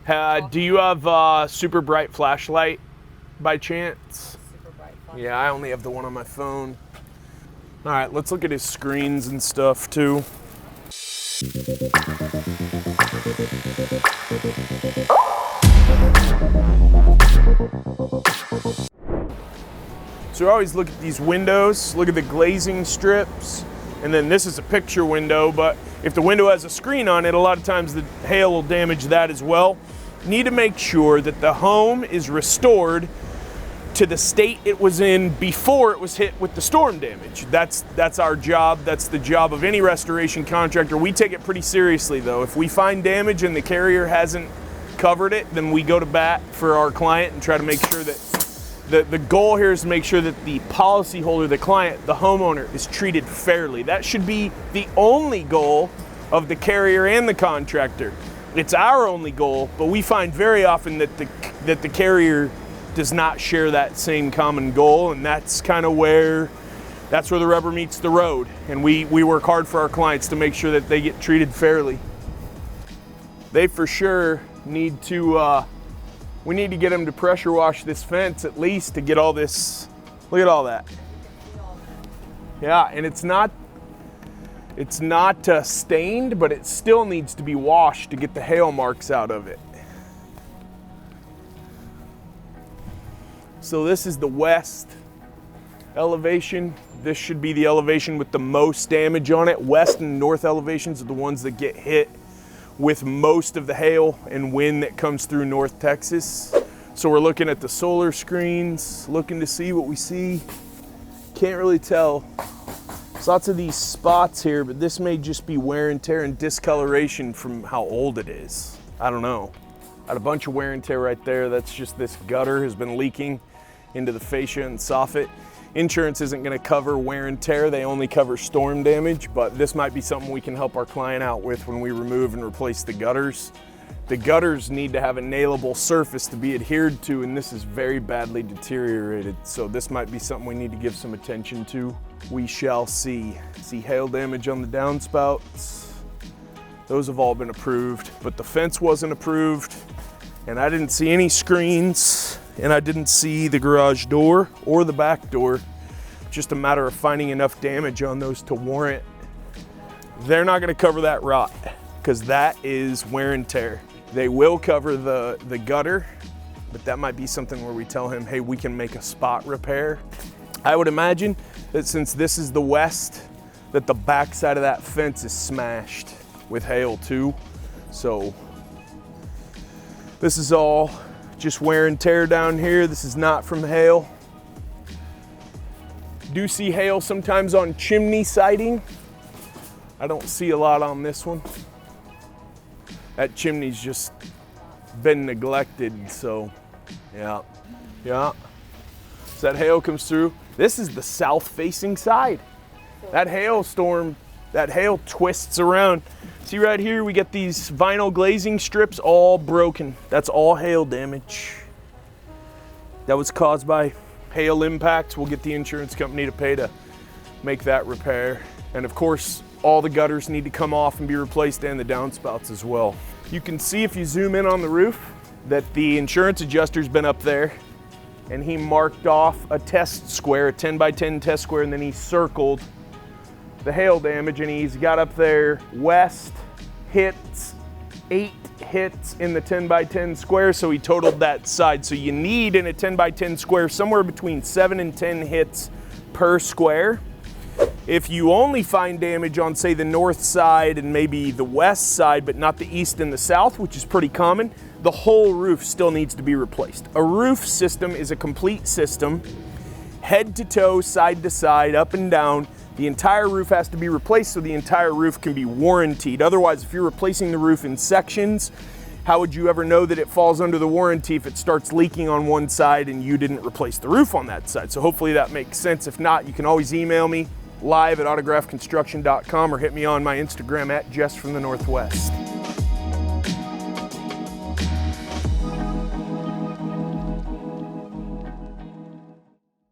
Do you have a super bright flashlight by chance? Super bright flashlight. Yeah, I only have the one on my phone. All right, let's look at his screens and stuff too. So always look at these windows, look at the glazing strips, and then this is a picture window, but if the window has a screen on it, a lot of times the hail will damage that as well. Need to make sure that the home is restored to the state it was in before it was hit with the storm damage. That's our job. That's the job of any restoration contractor. We take it pretty seriously though. If we find damage and the carrier hasn't covered it, then we go to bat for our client and try to make sure that the goal here is to make sure that the policyholder, the client, the homeowner is treated fairly. That should be the only goal of the carrier and the contractor. It's our only goal, but we find very often that the carrier does not share that same common goal, and that's kind of where the rubber meets the road. And we work hard for our clients to make sure that they get treated fairly. They for sure need to, we need to get them to pressure wash this fence at least to get all this, look at all that. Yeah, and it's not stained, but it still needs to be washed to get the hail marks out of it. So this is the west elevation. This should be the elevation with the most damage on it. West and north elevations are the ones that get hit with most of the hail and wind that comes through North Texas. So we're looking at the solar screens, looking to see what we see. Can't really tell. There's lots of these spots here, but this may just be wear and tear and discoloration from how old it is. I don't know. Got a bunch of wear and tear right there. That's just this gutter has been leaking into the fascia and soffit. Insurance isn't going to cover wear and tear. They only cover storm damage, but this might be something we can help our client out with when we remove and replace the gutters. The gutters need to have a nailable surface to be adhered to, and this is very badly deteriorated. So this might be something we need to give some attention to. We shall see. See hail damage on the downspouts. Those have all been approved, but the fence wasn't approved, and I didn't see any screens, and I didn't see the garage door or the back door. Just a matter of finding enough damage on those to warrant. They're not gonna cover that rot because that is wear and tear. They will cover the gutter, but that might be something where we tell him, hey, we can make a spot repair. I would imagine that since this is the west, that the back side of that fence is smashed with hail too. So this is all just wear and tear down here. This is not from hail. Do see hail sometimes on chimney siding. I don't see a lot on this one. That chimney's just been neglected, so yeah. So that hail comes through. This is the south facing side. That hail twists around. See right here, we get these vinyl glazing strips all broken. That's all hail damage. That was caused by hail impacts. We'll get the insurance company to pay to make that repair. And of course, all the gutters need to come off and be replaced, and the downspouts as well. You can see if you zoom in on the roof that the insurance adjuster's been up there and he marked off a test square, a 10 by 10 test square, and then he circled the hail damage, and he's got up there west hits, 8 hits in the 10 by 10 square, so he totaled that side. So you need in a 10 by 10 square somewhere between 7 and 10 hits per square. If you only find damage on, say, the north side and maybe the west side, but not the east and the south, which is pretty common, the whole roof still needs to be replaced. A roof system is a complete system, head to toe, side to side, up and down. The entire roof has to be replaced so the entire roof can be warrantied. Otherwise, if you're replacing the roof in sections, how would you ever know that it falls under the warranty if it starts leaking on one side and you didn't replace the roof on that side? So hopefully that makes sense. If not, you can always email me live at autographconstruction.com or hit me on my Instagram at Jess from the Northwest.